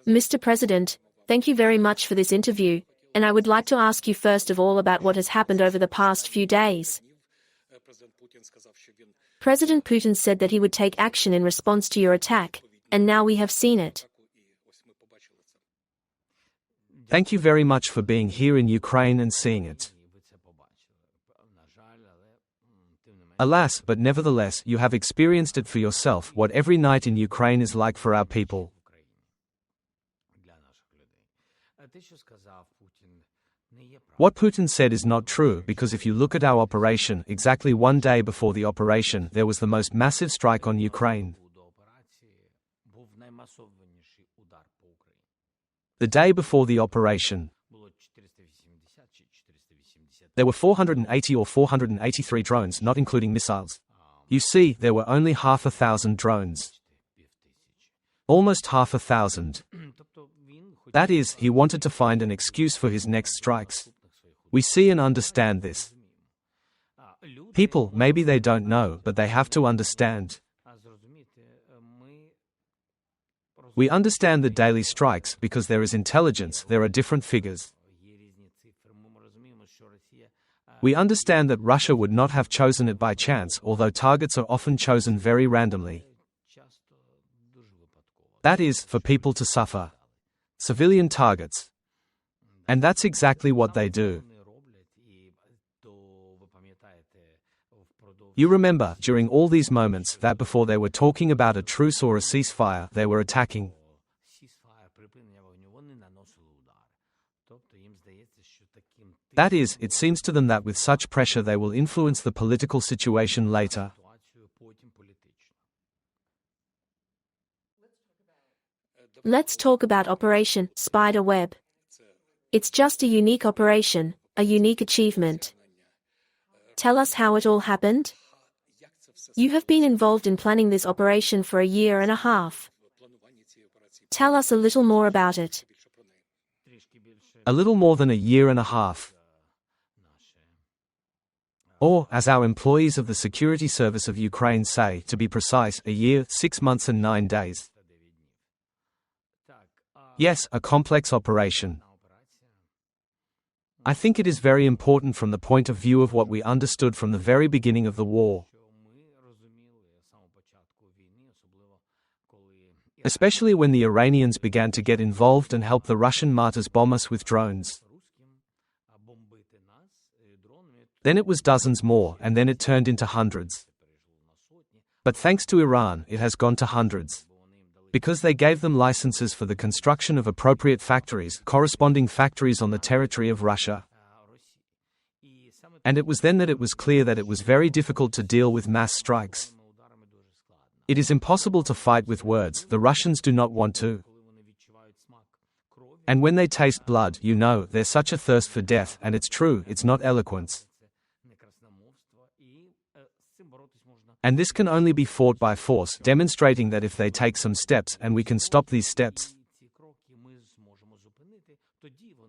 Mr. President, thank you very much for this interview, and I would like to ask you first of all about what has happened over the past few days. President Putin said that he would take action in response to your attack, and now we have seen it. Thank you very much for being here in Ukraine and seeing it. Alas, but nevertheless, you have experienced it for yourself what every night in Ukraine is like for our people. What Putin said is not true because if you look at our operation, exactly one day before the operation, there was the most massive strike on Ukraine. The day before the operation, there were 480 or 483 drones, not including missiles. You see, there were only 500 drones. Almost 500. That is, he wanted to find an excuse for his next strikes. We see and understand this. People, maybe they don't know, but they have to understand. We understand the daily strikes because there is intelligence, there are different figures. We understand that Russia would not have chosen it by chance, although targets are often chosen very randomly. That is, for people to suffer. Civilian targets. And that's exactly what they do. You remember, during all these moments, that before they were talking about a truce or a ceasefire, they were attacking. That is, it seems to them that with such pressure they will influence the political situation later. Let's talk about Operation Spiderweb. It's just a unique operation, a unique achievement. Tell us how it all happened? You have been involved in planning this operation for a year and a half. Tell us a little more about it. A little more than a year and a half. Or, as our employees of the Security Service of Ukraine say, to be precise, a year, 6 months and 9 days. Yes, a complex operation. I think it is very important from the point of view of what we understood from the very beginning of the war. Especially when the Iranians began to get involved and help the Russian martyrs bomb us with drones. Then it was dozens more, and then it turned into hundreds. But thanks to Iran, it has gone to hundreds. Because they gave them licenses for the construction of appropriate factories, corresponding factories on the territory of Russia. And it was then that it was clear that it was very difficult to deal with mass strikes. It is impossible to fight with words, the Russians do not want to. And when they taste blood, you know, there's such a thirst for death, and it's true, it's not eloquence. And this can only be fought by force, demonstrating that if they take some steps, and we can stop these steps,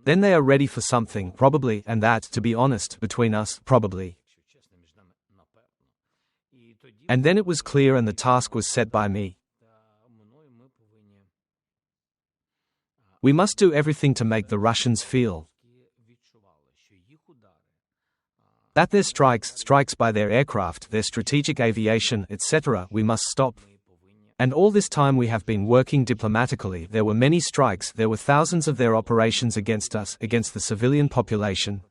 then they are ready for something, probably, and that, to be honest, between us, probably. And then it was clear and the task was set by me. We must do everything to make the Russians feel that their strikes by their aircraft, their strategic aviation, etc., we must stop. And all this time we have been working diplomatically. There were many strikes, there were thousands of their operations against us, against the civilian population.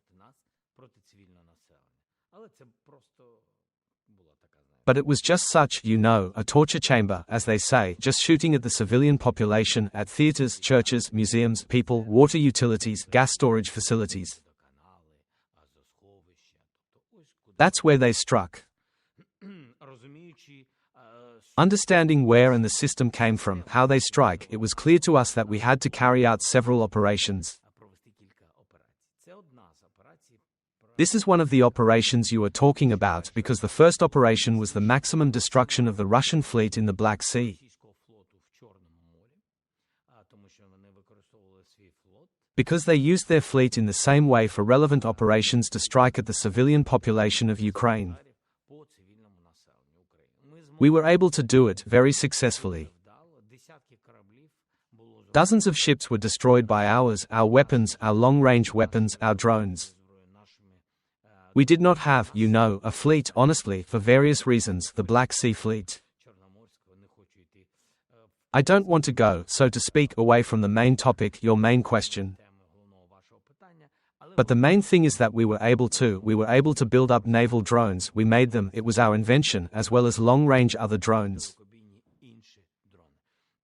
But it was just such, you know, a torture chamber, as they say, just shooting at the civilian population, at theaters, churches, museums, people, water utilities, gas storage facilities. That's where they struck. Understanding where and the system came from, how they strike, it was clear to us that we had to carry out several operations. This is one of the operations you are talking about because the first operation was the maximum destruction of the Russian fleet in the Black Sea. Because they used their fleet in the same way for relevant operations to strike at the civilian population of Ukraine. We were able to do it very successfully. Dozens of ships were destroyed by ours, our weapons, our long-range weapons, our drones. We did not have, a fleet, honestly, for various reasons, the Black Sea Fleet. I don't want to go, so to speak, away from the main topic, your main question. But the main thing is that we were able to build up naval drones, we made them, it was our invention, as well as long-range other drones.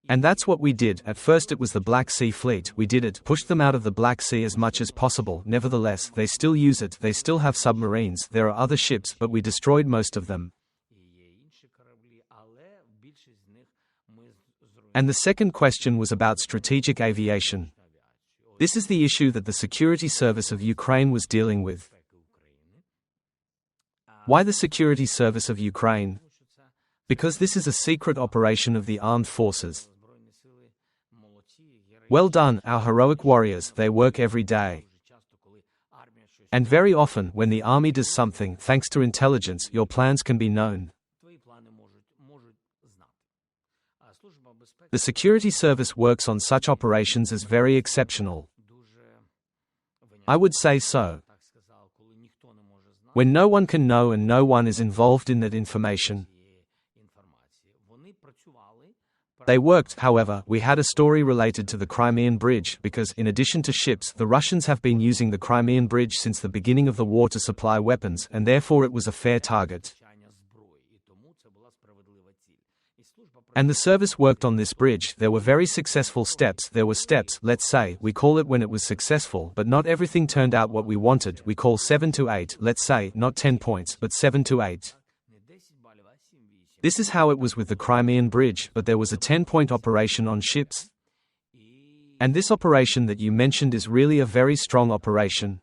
And that's what we did. At first it was the Black Sea Fleet, we did it, pushed them out of the Black Sea as much as possible. Nevertheless, they still use it, they still have submarines, there are other ships, but we destroyed most of them. And the second question was about strategic aviation. This is the issue that the security service of Ukraine was dealing with. Why the security service of Ukraine? Because this is a secret operation of the armed forces. Well done, our heroic warriors, they work every day. And very often, when the army does something, thanks to intelligence, your plans can be known. The security service works on such operations as very exceptional. I would say so. When no one can know and no one is involved in that information. They worked, however, we had a story related to the Crimean Bridge, because, in addition to ships, the Russians have been using the Crimean Bridge since the beginning of the war to supply weapons, and therefore it was a fair target. And the service worked on this bridge, there were very successful steps, there were steps, let's say, we call it when it was successful, but not everything turned out what we wanted, we call 7 to 8, let's say, not 10 points, but 7 to 8. This is how it was with the Crimean Bridge, but there was a 10-point operation on ships. And this operation that you mentioned is really a very strong operation.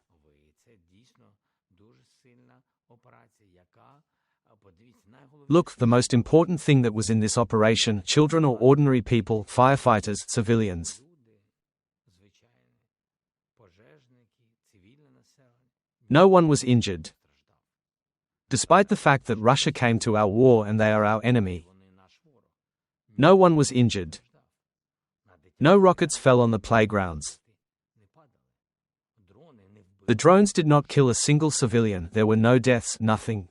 Look, the most important thing that was in this operation, children or ordinary people, firefighters, civilians. No one was injured. Despite the fact that Russia came to our war and they are our enemy. No one was injured. No rockets fell on the playgrounds. The drones did not kill a single civilian, there were no deaths, nothing.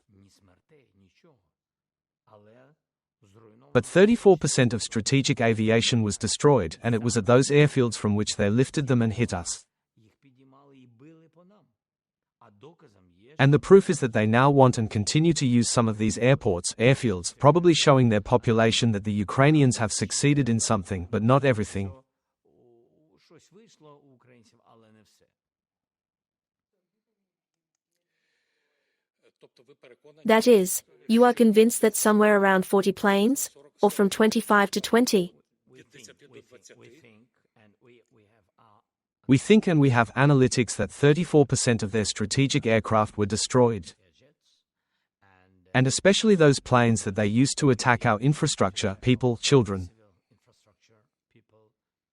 But 34% of strategic aviation was destroyed, and it was at those airfields from which they lifted them and hit us. And the proof is that they now want and continue to use some of these airfields, probably showing their population that the Ukrainians have succeeded in something, but not everything. That is, you are convinced that somewhere around 40 planes, or from 25 to 20? We think and we have analytics that 34% of their strategic aircraft were destroyed. And especially those planes that they used to attack our infrastructure, people, children.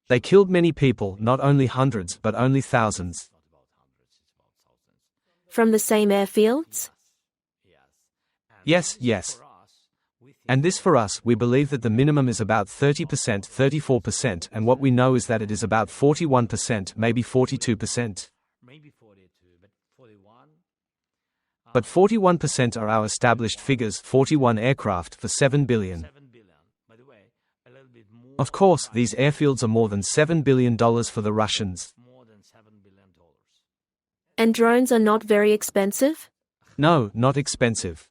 They killed many people, not only hundreds, but only thousands. From the same airfields? Yes. And this for us, we believe that the minimum is about 30%, 34%, and what we know is that it is about 41%, maybe 42%. But 41% are our established figures, 41 aircraft for 7 billion. Of course, these airfields are more than $7 billion for the Russians. And drones are not very expensive? No, not expensive.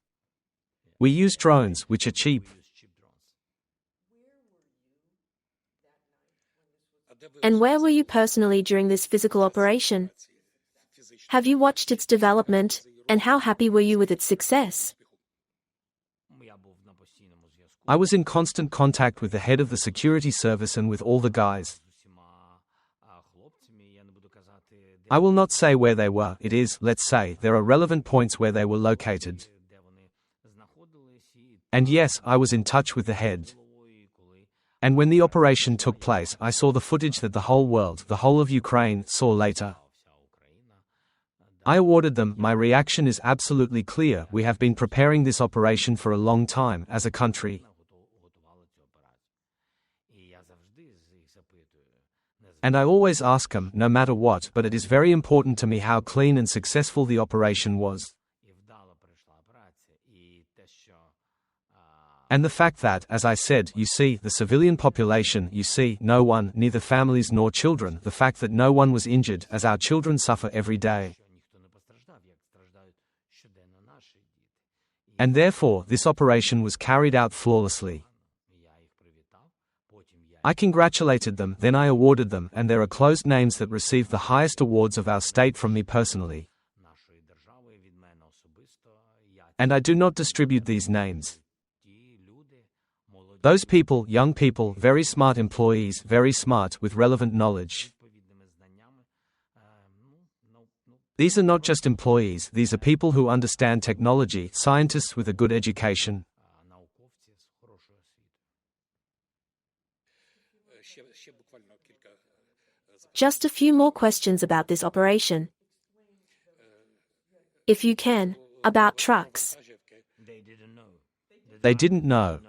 We use drones, which are cheap. And where were you personally during this physical operation? Have you watched its development, and how happy were you with its success? I was in constant contact with the head of the security service and with all the guys. I will not say where they were, it is, let's say, there are relevant points where they were located. And yes, I was in touch with the head. And when the operation took place, I saw the footage that the whole world, the whole of Ukraine, saw later. I awarded them. My reaction is absolutely clear. We have been preparing this operation for a long time, as a country. And I always ask them, no matter what, but it is very important to me how clean and successful the operation was. And the fact that, as I said, you see, the civilian population, you see, no one, neither families nor children, the fact that no one was injured, as our children suffer every day. And therefore, this operation was carried out flawlessly. I congratulated them, then I awarded them, and there are closed names that received the highest awards of our state from me personally. And I do not distribute these names. Those people, young people, very smart employees, very smart, with relevant knowledge. These are not just employees, these are people who understand technology, scientists with a good education. Just a few more questions about this operation. If you can, about trucks. They didn't know.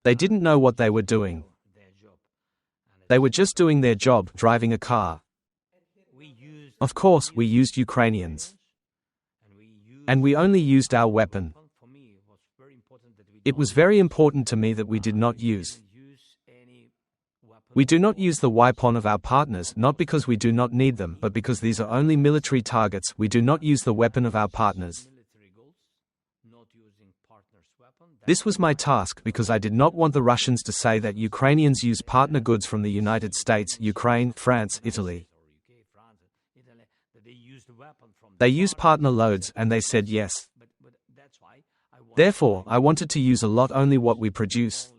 They didn't know what they were doing. They were just doing their job, driving a car. Of course, we used Ukrainians. And we only used our weapon. It was very important to me that we did not use. We do not use the weapon of our partners, not because we do not need them, but because these are only military targets. We do not use the weapon of our partners. This was my task because I did not want the Russians to say that Ukrainians use partner goods from the United States, Ukraine, France, Italy. They use partner loads, and they said yes. Therefore, I wanted to use a lot only what we produce,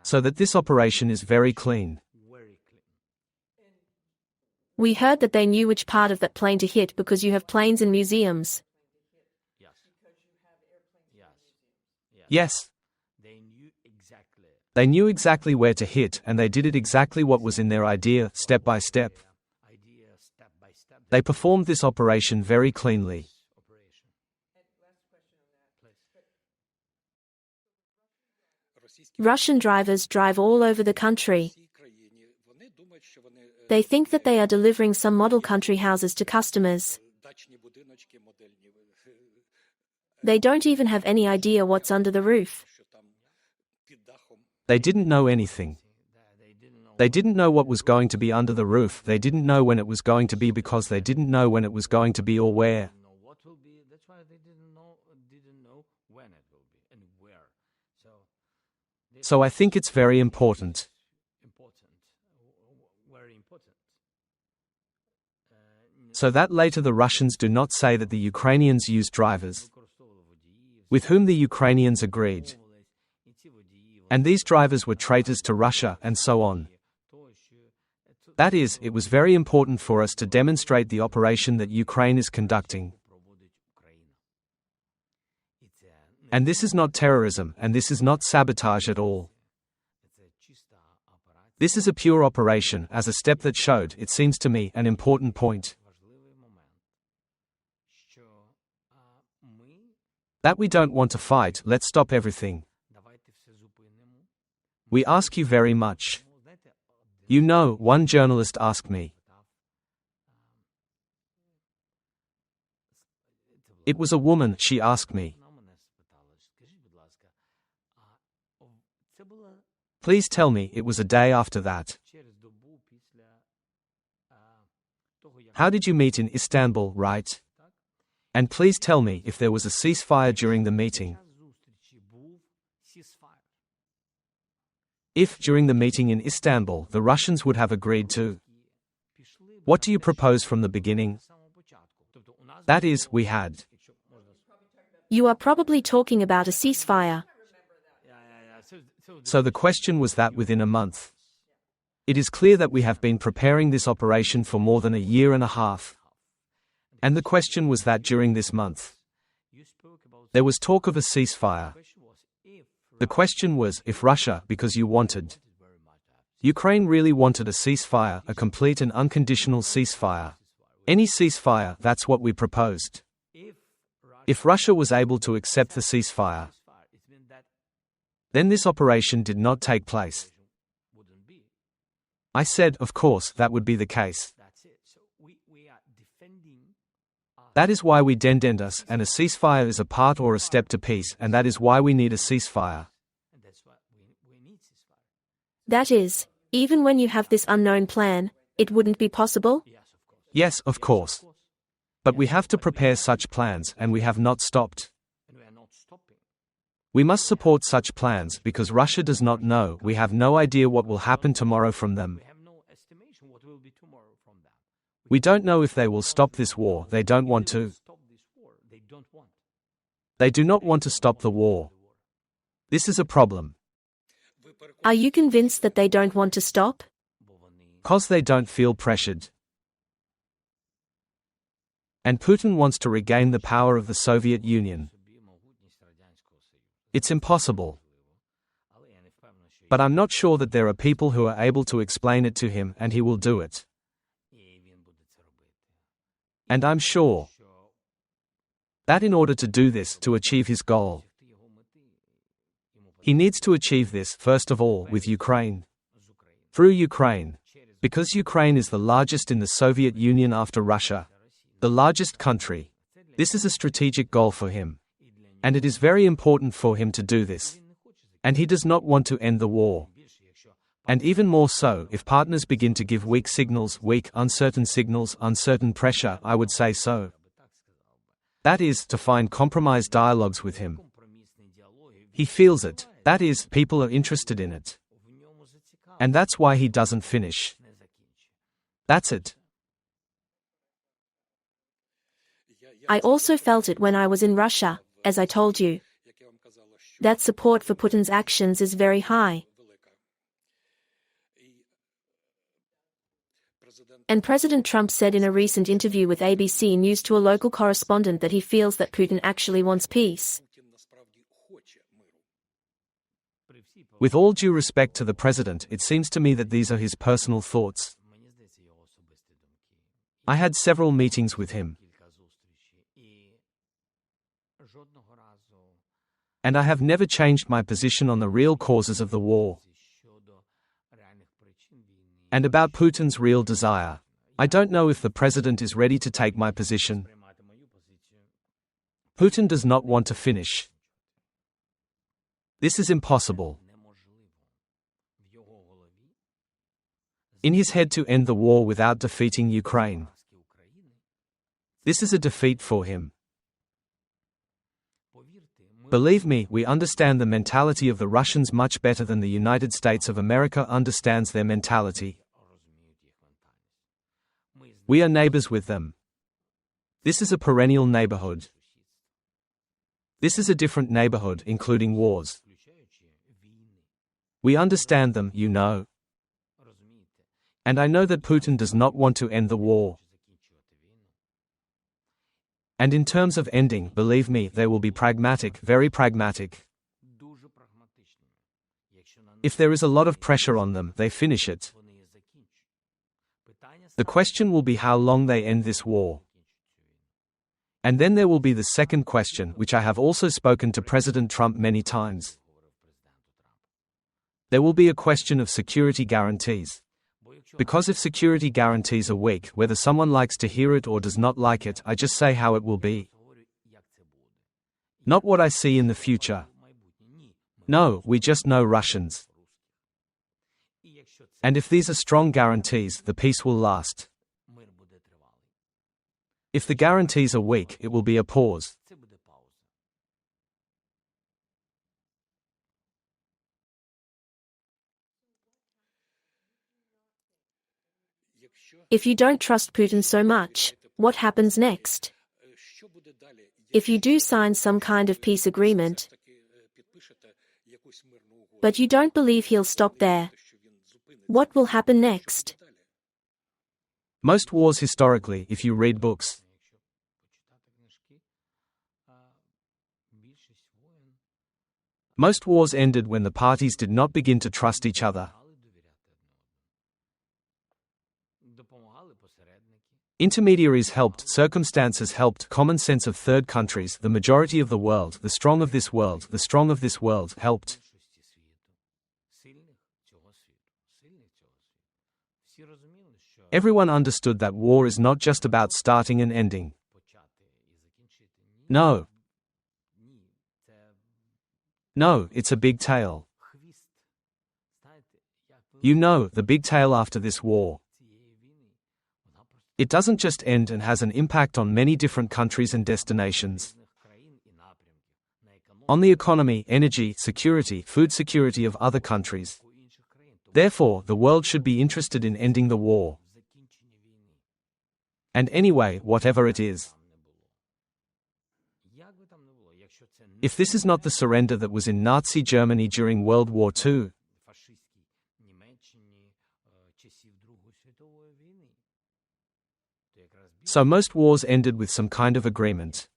so that this operation is very clean. We heard that they knew which part of that plane to hit because you have planes in museums. Yes. They knew exactly where to hit, and they did it exactly what was in their idea, step by step. They performed this operation very cleanly. Russian drivers drive all over the country. They think that they are delivering some model country houses to customers. They don't even have any idea what's under the roof. They didn't know anything. They didn't know what was going to be under the roof. They didn't know when it was going to be because they didn't know when it was going to be or where. So I think it's very important. So that later the Russians do not say that the Ukrainians used drivers with whom the Ukrainians agreed. And these drivers were traitors to Russia, and so on. That is, it was very important for us to demonstrate the operation that Ukraine is conducting. And this is not terrorism, and this is not sabotage at all. This is a pure operation, as a step that showed, it seems to me, an important point. That we don't want to fight, let's stop everything. We ask you very much. You know, one journalist asked me. It was a woman, she asked me. Please tell me, it was a day after that. How did you meet in Istanbul, right? And please tell me if there was a ceasefire during the meeting. If, during the meeting in Istanbul, the Russians would have agreed to. What do you propose from the beginning? That is, we had. You are probably talking about a ceasefire. So the question was that within a month. It is clear that we have been preparing this operation for more than a year and a half. And the question was that during this month, there was talk of a ceasefire. The question was, if Russia, because you wanted. Ukraine really wanted a ceasefire, a complete and unconditional ceasefire. Any ceasefire, that's what we proposed. If Russia was able to accept the ceasefire, then this operation did not take place. I said, of course, that would be the case. That is why we defend us, and a ceasefire is a part or a step to peace, and that is why we need a ceasefire. That is, even when you have this unknown plan, it wouldn't be possible? Yes, of course. But we have to prepare such plans, and we have not stopped. We must support such plans because Russia does not know. We have no idea what will happen tomorrow from them. We don't know if they will stop this war. They don't want to. They do not want to stop the war. This is a problem. Are you convinced that they don't want to stop? Because they don't feel pressured. And Putin wants to regain the power of the Soviet Union. It's impossible. But I'm not sure that there are people who are able to explain it to him, and he will do it. And I'm sure that in order to do this, to achieve his goal, he needs to achieve this, first of all, with Ukraine. Through Ukraine. Because Ukraine is the largest in the Soviet Union after Russia. The largest country. This is a strategic goal for him. And it is very important for him to do this. And he does not want to end the war. And even more so, if partners begin to give weak signals, weak, uncertain pressure, I would say so. That is, to find compromise dialogues with him. He feels it. That is, people are interested in it. And that's why he doesn't finish. That's it. I also felt it when I was in Russia, as I told you. That support for Putin's actions is very high. And President Trump said in a recent interview with ABC News to a local correspondent that he feels that Putin actually wants peace. With all due respect to the president, it seems to me that these are his personal thoughts. I had several meetings with him. And I have never changed my position on the real causes of the war. And about Putin's real desire. I don't know if the president is ready to take my position. Putin does not want to finish. This is impossible. In his head to end the war without defeating Ukraine. This is a defeat for him. Believe me, we understand the mentality of the Russians much better than the United States of America understands their mentality. We are neighbors with them. This is a perennial neighborhood. This is a different neighborhood, including wars. We understand them, you know. And I know that Putin does not want to end the war. And in terms of ending, believe me, they will be pragmatic, very pragmatic. If there is a lot of pressure on them, they finish it. The question will be how long they end this war. And then there will be the second question, which I have also spoken to President Trump many times. There will be a question of security guarantees. Because if security guarantees are weak, whether someone likes to hear it or does not like it, I just say how it will be. Not what I see in the future. No, we just know Russians. And if these are strong guarantees, the peace will last. If the guarantees are weak, it will be a pause. If you don't trust Putin so much, what happens next? If you do sign some kind of peace agreement, but you don't believe he'll stop there, what will happen next? Most wars historically, if you read books, most wars ended when the parties did not begin to trust each other. Intermediaries helped, circumstances helped, common sense of third countries, the majority of the world, the strong of this world helped. Everyone understood that war is not just about starting and ending. No. No, it's a big tail. You know, the big tail after this war. It doesn't just end and has an impact on many different countries and destinations. On the economy, energy, security, food security of other countries. Therefore, the world should be interested in ending the war. And anyway, whatever it is. If this is not the surrender that was in Nazi Germany during World War II, so most wars ended with some kind of agreement.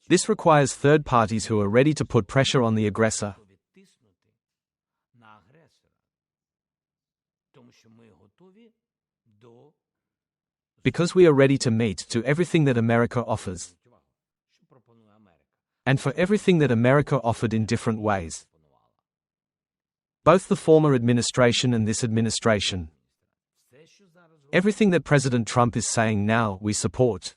This requires third parties who are ready to put pressure on the aggressor. Because we are ready to meet to everything that America offers. And for everything that America offered in different ways. Both the former administration and this administration. Everything that President Trump is saying now, we support.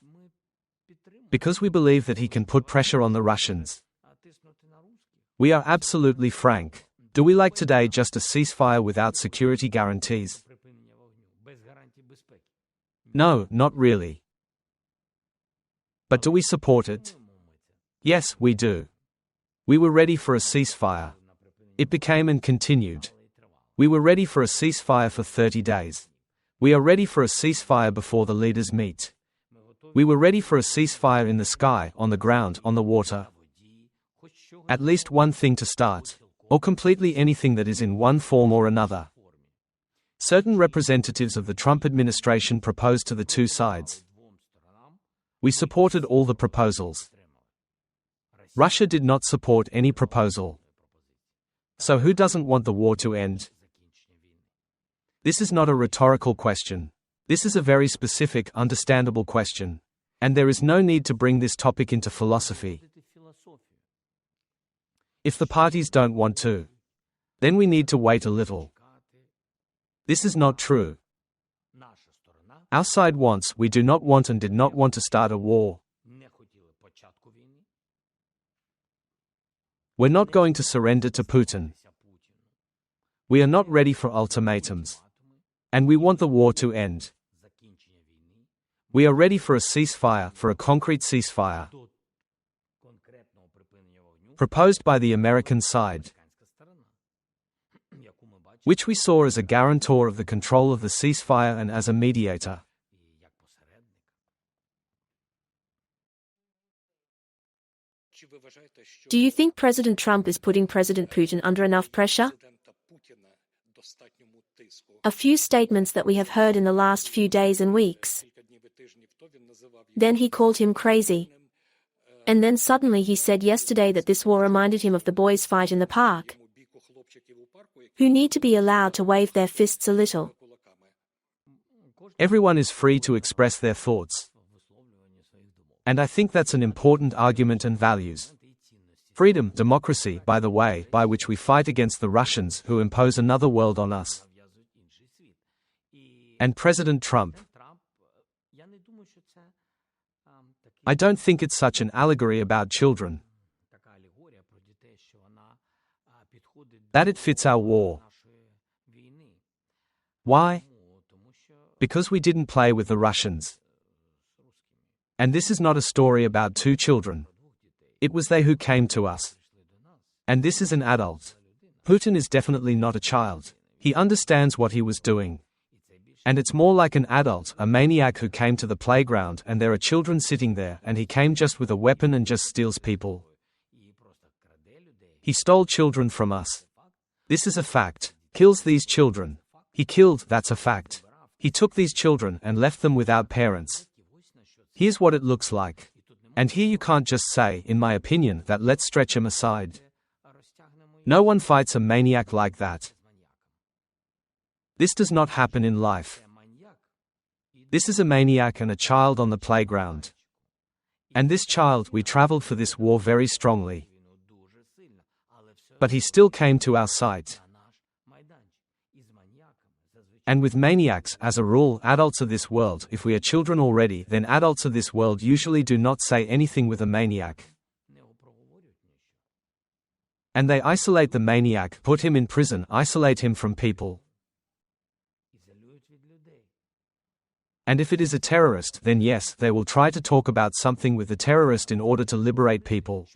Because we believe that he can put pressure on the Russians. We are absolutely frank. Do we like today just a ceasefire without security guarantees? No, not really. But do we support it? Yes, we do. We were ready for a ceasefire. It became and continued. We were ready for a ceasefire for 30 days. We are ready for a ceasefire before the leaders meet. We were ready for a ceasefire in the sky, on the ground, on the water. At least one thing to start, or completely anything that is in one form or another. Certain representatives of the Trump administration proposed to the two sides. We supported all the proposals. Russia did not support any proposal. So who doesn't want the war to end? This is not a rhetorical question. This is a very specific, understandable question. And there is no need to bring this topic into philosophy. If the parties don't want to, then we need to wait a little. This is not true. Our side wants, we do not want and did not want to start a war. We're not going to surrender to Putin. We are not ready for ultimatums. And we want the war to end. We are ready for a ceasefire, for a concrete ceasefire. Proposed by the American side. Which we saw as a guarantor of the control of the ceasefire and as a mediator. Do you think President Trump is putting President Putin under enough pressure? A few statements that we have heard in the last few days and weeks. Then he called him crazy. And then suddenly he said yesterday that this war reminded him of the boys' fight in the park, who need to be allowed to wave their fists a little. Everyone is free to express their thoughts. And I think that's an important argument and values. Freedom, democracy, by the way, by which we fight against the Russians who impose another world on us. And President Trump. I don't think it's such an allegory about children. That it fits our war. Why? Because we didn't play with the Russians. And this is not a story about two children. It was they who came to us. And this is an adult. Putin is definitely not a child. He understands what he was doing. And it's more like an adult, a maniac who came to the playground and there are children sitting there and he came just with a weapon and just steals people. He stole children from us. This is a fact. Kills these children. He killed, that's a fact. He took these children and left them without parents. Here's what it looks like. And here you can't just say, in my opinion, that let's stretch him aside. No one fights a maniac like that. This does not happen in life. This is a maniac and a child on the playground. And this child, we traveled for this war very strongly. But he still came to our site. And with maniacs, as a rule, adults of this world, if we are children already, then adults of this world usually do not say anything with a maniac. And they isolate the maniac, put him in prison, isolate him from people. And if it is a terrorist, then yes, they will try to talk about something with the terrorist in order to liberate people.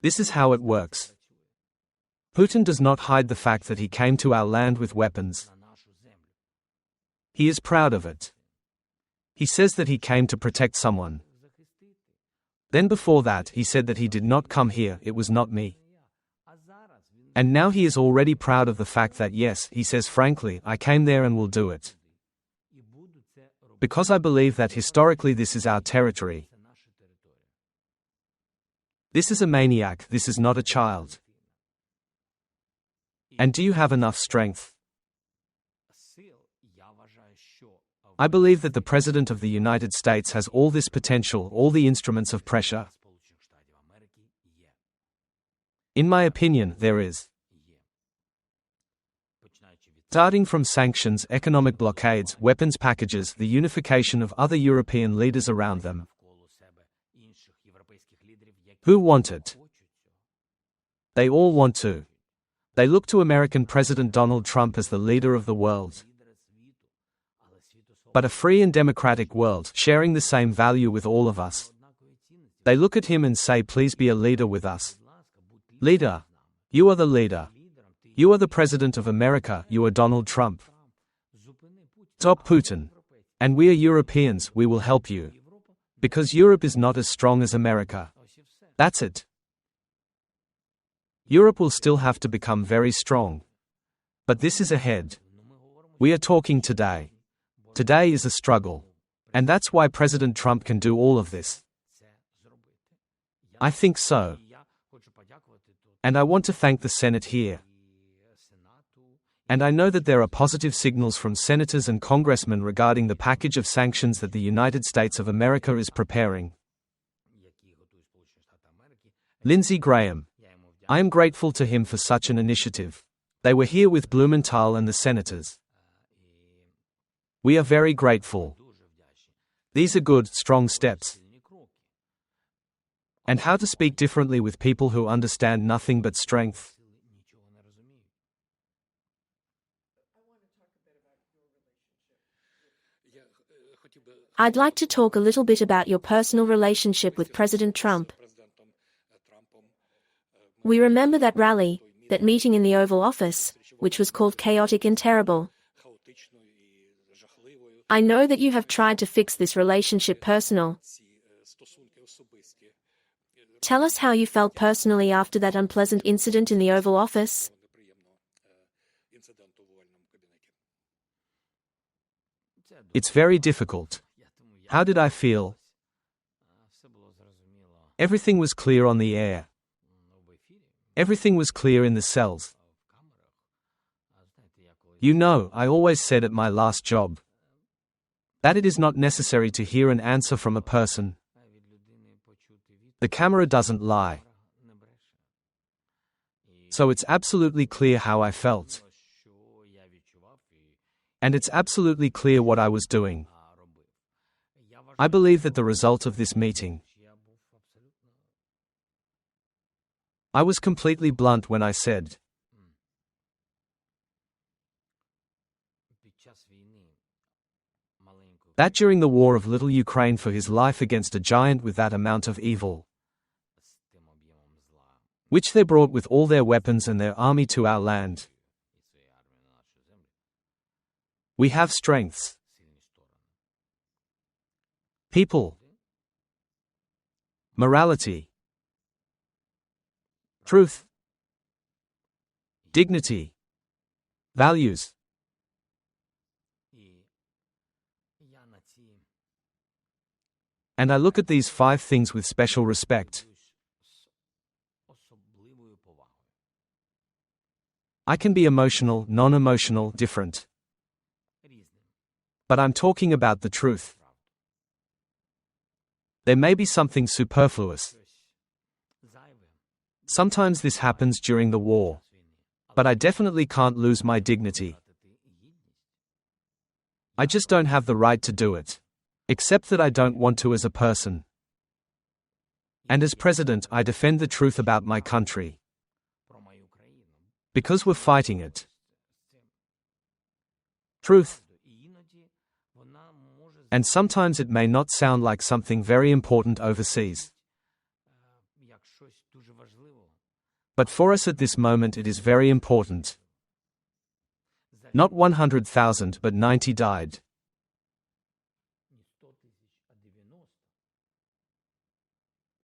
This is how it works. Putin does not hide the fact that he came to our land with weapons. He is proud of it. He says that he came to protect someone. Then before that, he said that he did not come here, it was not me. And now he is already proud of the fact that yes, he says frankly, I came there and will do it. Because I believe that historically this is our territory. This is a maniac, this is not a child. And do you have enough strength? I believe that the President of the United States has all this potential, all the instruments of pressure. In my opinion, there is. Starting from sanctions, economic blockades, weapons packages, the unification of other European leaders around them. Who want it? They all want to. They look to American President Donald Trump as the leader of the world. But a free and democratic world, sharing the same value with all of us. They look at him and say, please be a leader with us. Leader. You are the leader. You are the President of America, you are Donald Trump. Stop Putin. And we are Europeans, we will help you. Because Europe is not as strong as America. That's it. Europe will still have to become very strong. But this is ahead. We are talking today. Today is a struggle. And that's why President Trump can do all of this. I think so. And I want to thank the Senate here. And I know that there are positive signals from senators and congressmen regarding the package of sanctions that the United States of America is preparing. Lindsey Graham. I am grateful to him for such an initiative. They were here with Blumenthal and the senators. We are very grateful. These are good, strong steps. And how to speak differently with people who understand nothing but strength. I'd like to talk a little bit about your personal relationship with President Trump. We remember that rally, that meeting in the Oval Office, which was called chaotic and terrible. I know that you have tried to fix this relationship personal. Tell us how you felt personally after that unpleasant incident in the Oval Office. It's very difficult. How did I feel? Everything was clear on the air. Everything was clear in the cells. You know, I always said at my last job that it is not necessary to hear an answer from a person. The camera doesn't lie. So it's absolutely clear how I felt. And it's absolutely clear what I was doing. I believe that the result of this meeting. I was completely blunt when I said that during the war of little Ukraine for his life against a giant with that amount of evil, which they brought with all their weapons and their army to our land. We have strengths. People. Morality. Truth. Dignity. Values. And I look at these 5 things with special respect. I can be emotional, non-emotional, different. But I'm talking about the truth. There may be something superfluous. Sometimes this happens during the war. But I definitely can't lose my dignity. I just don't have the right to do it. Except that I don't want to as a person. And as president, I defend the truth about my country. Because we're fighting it. Truth. And sometimes it may not sound like something very important overseas. But for us at this moment it is very important. Not 100,000 but 90 died.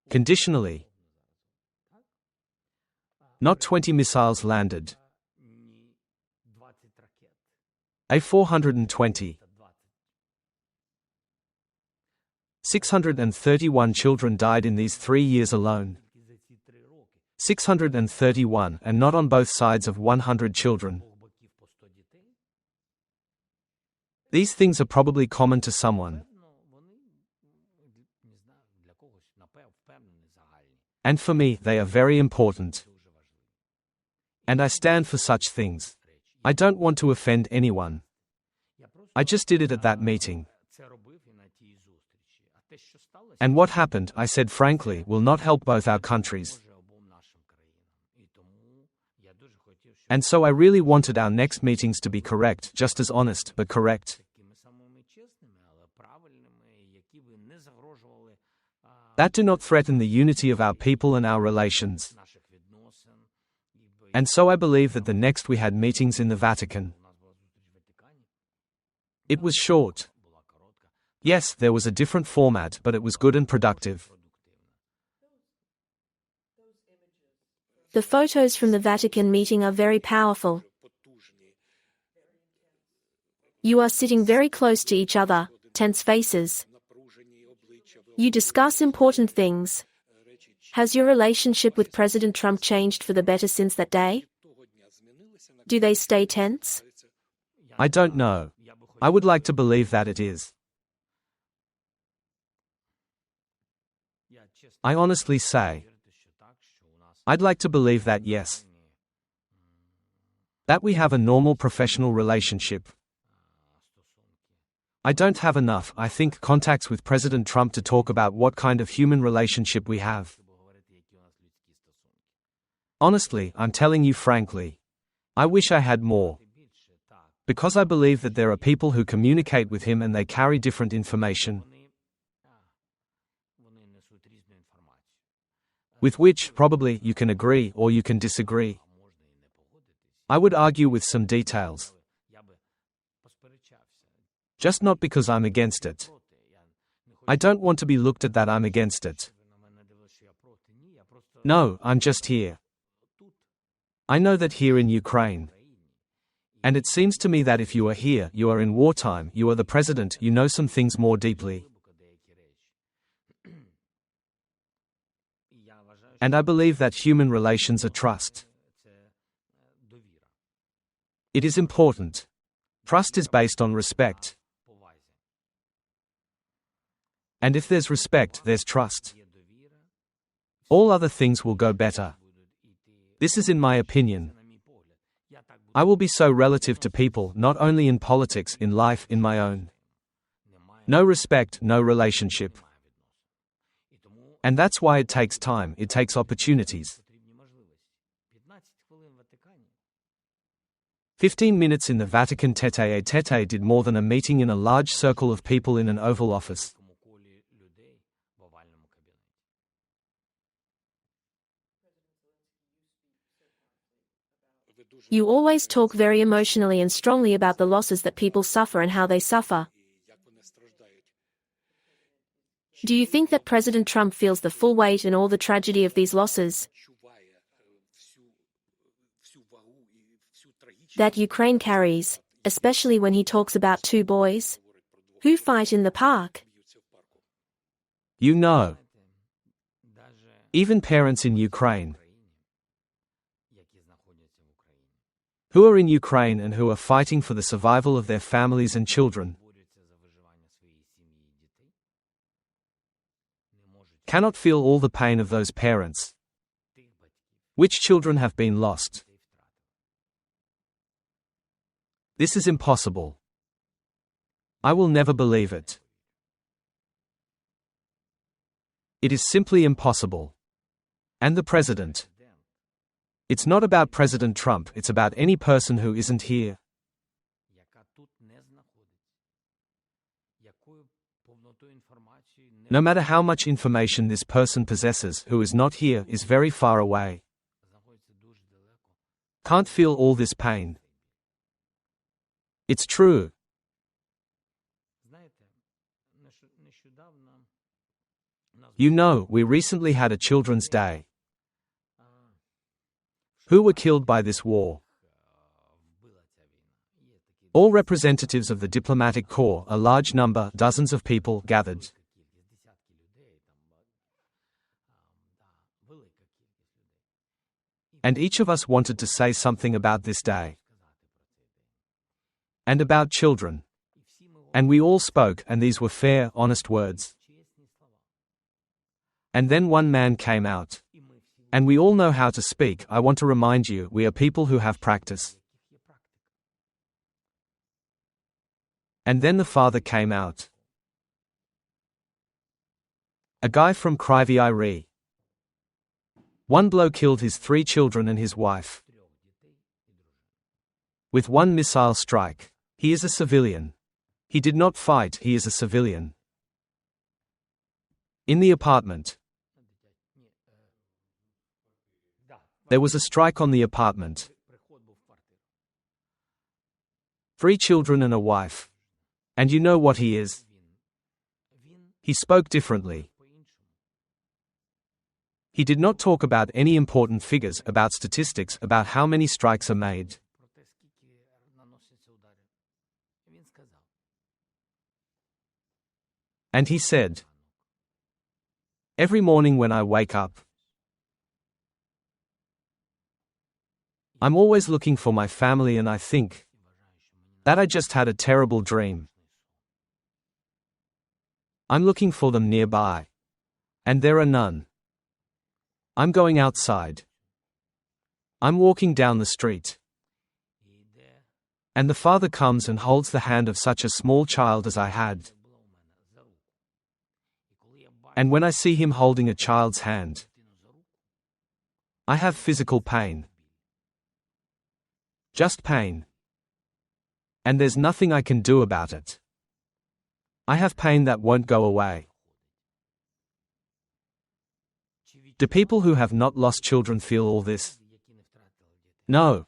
Conditionally. Not 20 missiles landed. A420. 631 children died in these 3 years alone. 631, and not on both sides of 100 children. These things are probably common to someone. And for me, they are very important. And I stand for such things. I don't want to offend anyone. I just did it at that meeting. And what happened, I said frankly, will not help both our countries. And so I really wanted our next meetings to be correct, just as honest, but correct. That do not threaten the unity of our people and our relations. And so I believe that the next we had meetings in the Vatican. It was short. Yes, there was a different format, but it was good and productive. The photos from the Vatican meeting are very powerful. You are sitting very close to each other, tense faces. You discuss important things. Has your relationship with President Trump changed for the better since that day? Do they stay tense? I don't know. I would like to believe that it is. I honestly say, I'd like to believe that yes. That we have a normal professional relationship. I don't have enough, I think, contacts with President Trump to talk about what kind of human relationship we have. Honestly, I'm telling you frankly. I wish I had more. Because I believe that there are people who communicate with him and they carry different information. With which, probably, you can agree or you can disagree. I would argue with some details. Just not because I'm against it. I don't want to be looked at that I'm against it. No, I'm just here. I know that here in Ukraine. And it seems to me that if you are here, you are in wartime, you are the president, you know some things more deeply. And I believe that human relations are trust. It is important. Trust is based on respect. And if there's respect, there's trust. All other things will go better. This is in my opinion. I will be so relative to people, not only in politics, in life, in my own. No respect, no relationship. And that's why it takes time, it takes opportunities. 15 minutes in the Vatican tete-a-tete did more than a meeting in a large circle of people in an Oval Office. You always talk very emotionally and strongly about the losses that people suffer and how they suffer. Do you think that President Trump feels the full weight and all the tragedy of these losses that Ukraine carries, especially when he talks about 2 boys who fight in the park? You know, even parents in Ukraine, who are in Ukraine and who are fighting for the survival of their families and children, cannot feel all the pain of those parents, which children have been lost. This is impossible. I will never believe it. It is simply impossible. And the president. It's not about President Trump, it's about any person who isn't here. No matter how much information this person possesses, who is not here, is very far away. Can't feel all this pain. It's true. You know, we recently had a Children's Day. Who were killed by this war? All representatives of the diplomatic corps, a large number, dozens of people, gathered. And each of us wanted to say something about this day. And about children. And we all spoke, and these were fair, honest words. And then one man came out. And we all know how to speak. I want to remind you, we are people who have practice. And then the father came out. A guy from Kryvyi Rih. One blow killed his 3 children and his wife. With one missile strike. He is a civilian. He did not fight, he is a civilian. In the apartment. There was a strike on the apartment. 3 children and a wife. And you know what he is? He spoke differently. He did not talk about any important figures, about statistics, about how many strikes are made. And he said, every morning when I wake up, I'm always looking for my family and I think that I just had a terrible dream. I'm looking for them nearby. And there are none. I'm going outside. I'm walking down the street. And the father comes and holds the hand of such a small child as I had. And when I see him holding a child's hand, I have physical pain. Just pain. And there's nothing I can do about it. I have pain that won't go away. Do people who have not lost children feel all this? No.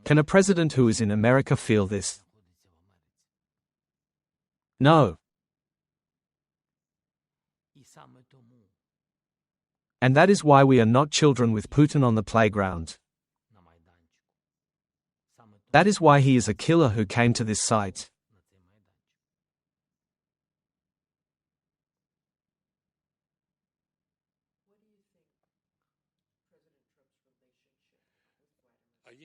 Can a president who is in America feel this? No. And that is why we are not children with Putin on the playground. That is why he is a killer who came to this site.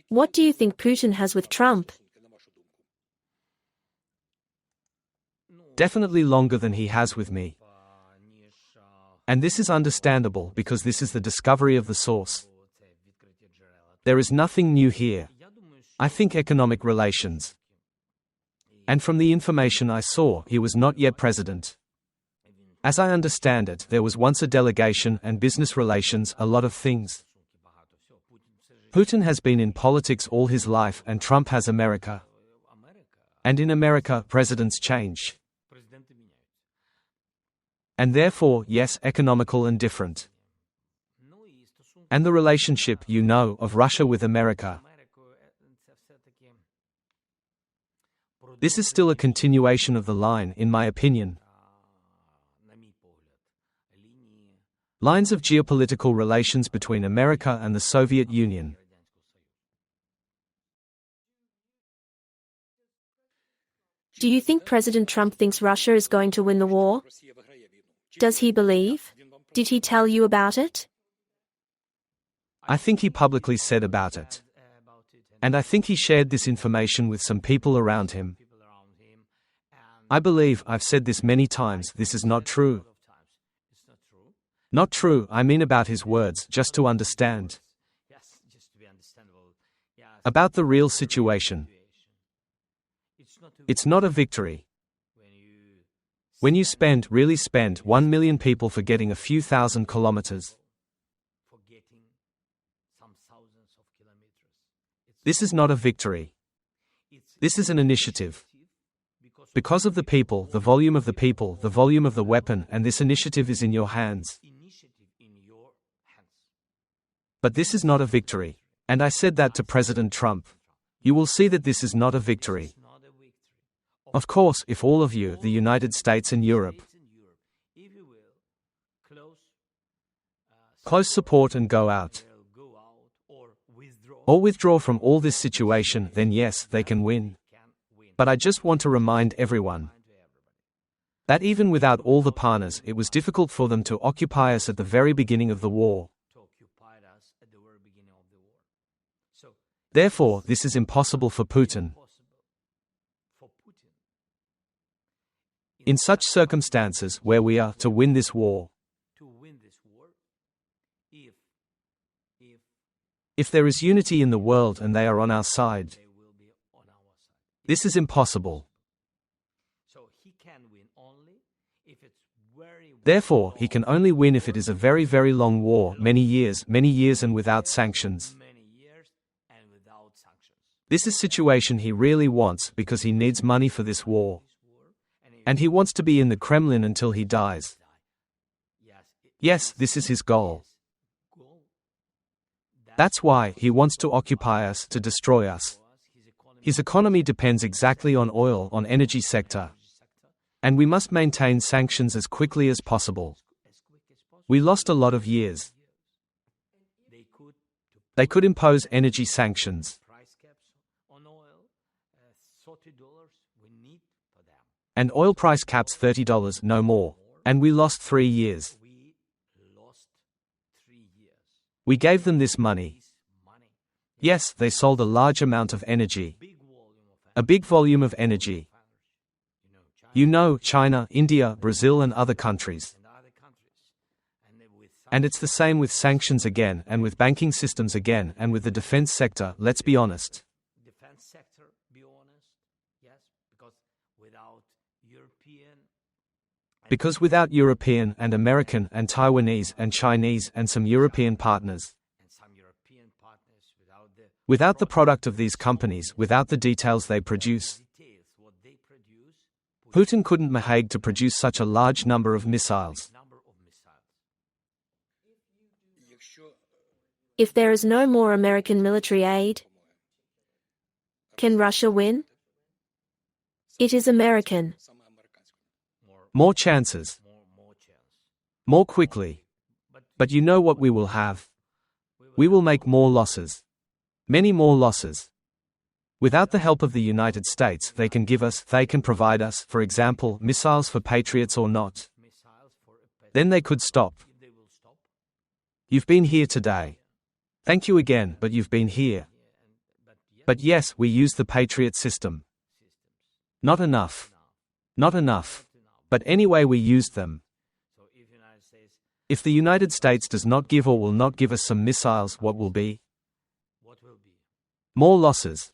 What do you think Putin has with Trump? Definitely longer than he has with me. And this is understandable because this is the discovery of the source. There is nothing new here. I think economic relations. And from the information I saw, he was not yet president. As I understand it, there was once a delegation and business relations, a lot of things. Putin has been in politics all his life and Trump has America. And in America, presidents change. And therefore, yes, economical and different. And the relationship, you know, of Russia with America. This is still a continuation of the line, in my opinion. Lines of geopolitical relations between America and the Soviet Union. Do you think President Trump thinks Russia is going to win the war? Does he believe? Did he tell you about it? I think he publicly said about it. And I think he shared this information with some people around him. I believe, I've said this many times, this is not true. Not true, I mean about his words, just to understand. About the real situation. It's not a victory. When you really spend 1 million people for getting a few thousand kilometers. This is not a victory. This is an initiative. Because of the people, the volume of the people, the volume of the weapon, and this initiative is in your hands. But this is not a victory. And I said that to President Trump. You will see that this is not a victory. Of course, if all of you, the United States and Europe, close support and go out, or withdraw from all this situation, then yes, they can win. But I just want to remind everyone that even without all the partners, it was difficult for them to occupy us at the very beginning of the war. Therefore, this is impossible for Putin. In such circumstances where we are to win this war, if there is unity in the world and they are on our side, this is impossible. Therefore, he can only win if it is a very, very long war, many years and without sanctions. This is situation he really wants because he needs money for this war. And he wants to be in the Kremlin until he dies. Yes, this is his goal. That's why he wants to occupy us, to destroy us. His economy depends exactly on oil, on energy sector. And we must maintain sanctions as quickly as possible. We lost a lot of years. They could impose energy sanctions. And oil price caps $30, no more. And we lost 3 years. We gave them this money. Yes, they sold a large amount of energy. A big volume of energy. You know, China, India, Brazil and other countries. And it's the same with sanctions again, and with banking systems again, and with the defense sector, let's be honest. Because without European and American and Taiwanese and Chinese and some European partners, without the product of these companies, without the details they produce, Putin couldn't manage to produce such a large number of missiles. If there is no more American military aid, can Russia win? It is American. More chances. More quickly. But you know what we will have? We will make more losses. Many more losses. Without the help of the United States, they can provide us, for example, missiles for Patriots or not. Then they could stop. You've been here today. Thank you again, but you've been here. But yes, we use the Patriot system. Not enough. Not enough. But anyway, we used them. If the United States does not give or will not give us some missiles, what will be? More losses.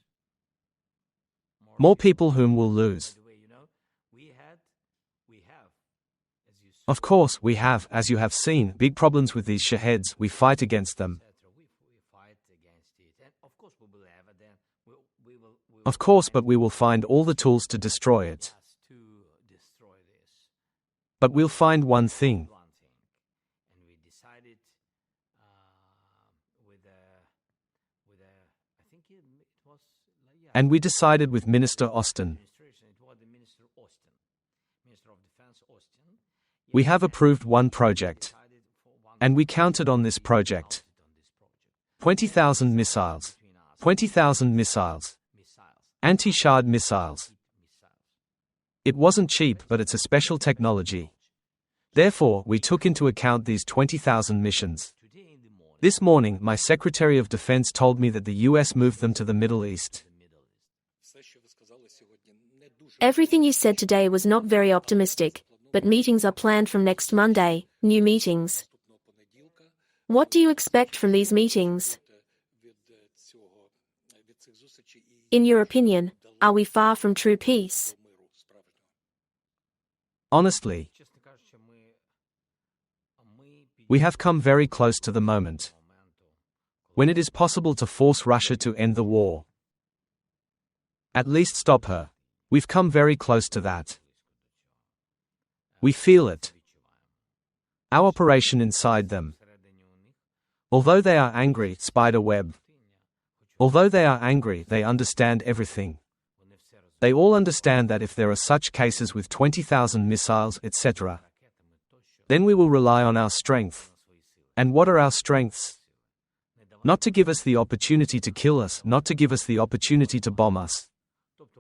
More people whom will lose. Of course, we have, as you have seen, big problems with these shaheeds. We fight against them. Of course, but we will find all the tools to destroy it. But we'll find one thing. And we decided with Minister Austin. We have approved one project. And we counted on this project. 20,000 missiles. 20,000 missiles. Anti-Shahid missiles. It wasn't cheap, but it's a special technology. Therefore, we took into account these 20,000 missions. This morning, my Secretary of Defense told me that the US moved them to the Middle East. Everything you said today was not very optimistic, but meetings are planned from next Monday, new meetings. What do you expect from these meetings? In your opinion, Are we far from true peace? Honestly, we have come very close to the moment when it is possible to force Russia to end the war. At least stop her. We've come very close to that. We feel it. Our operation inside them. Although they are angry, Spiderweb. Although they are angry, they understand everything. They all understand that if there are such cases with 20,000 missiles, etc., then we will rely on our strength. And what are our strengths? Not to give us the opportunity to kill us, not to give us the opportunity to bomb us.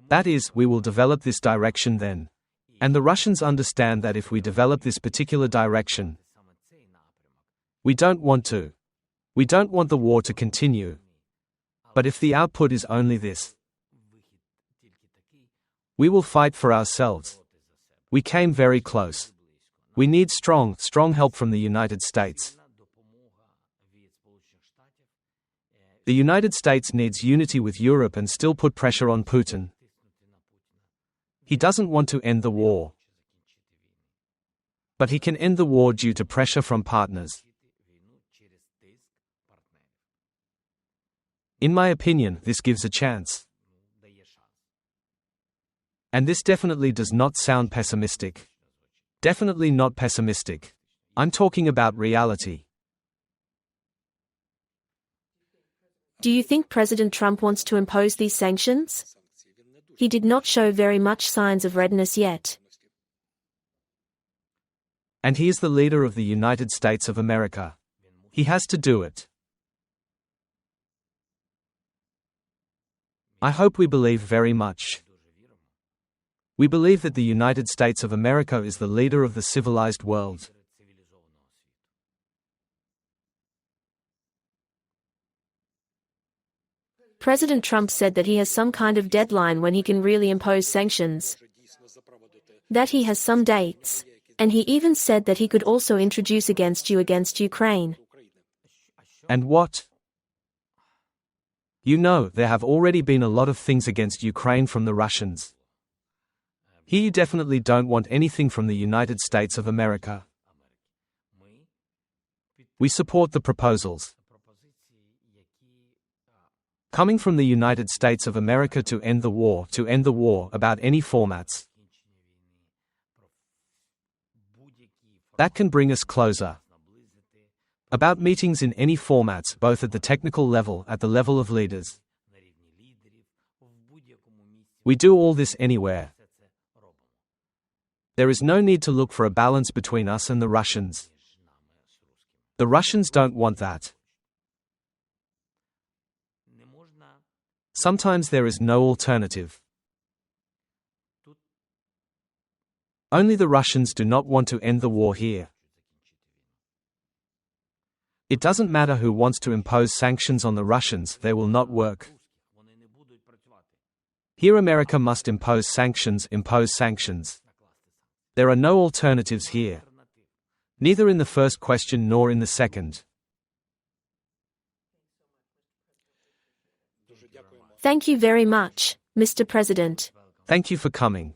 That is, we will develop this direction then. And the Russians understand that if we develop this particular direction, we don't want to. We don't want the war to continue. But if the output is only this, we will fight for ourselves. We came very close. We need strong help from the United States. The United States needs unity with Europe and still put pressure on Putin. He doesn't want to end the war. But he can end the war due to pressure from partners. In my opinion, this gives a chance. And this definitely does not sound pessimistic. Definitely not pessimistic. I'm talking about reality. Do you think President Trump wants to impose these sanctions? He did not show very much signs of readiness yet. And he is the leader of the United States of America. He has to do it. I hope we believe very much. We believe that the United States of America is the leader of the civilized world. President Trump said that he has some kind of deadline when he can really impose sanctions. That he has some dates. And he even said that he could also introduce against Ukraine. And what? You know, there have already been a lot of things against Ukraine from the Russians. Here you definitely don't want anything from the United States of America. We support the proposals coming from the United States of America to end the war about any formats. That can bring us closer. About meetings in any formats, both at the technical level, at the level of leaders. We do all this anywhere. There is no need to look for a balance between us and the Russians. The Russians don't want that. Sometimes there is no alternative. Only the Russians do not want to end the war here. It doesn't matter who wants to impose sanctions on the Russians, they will not work. Here America must impose sanctions. There are no alternatives here. Neither in the first question nor in the second. Thank you very much, Mr. President. Thank you for coming.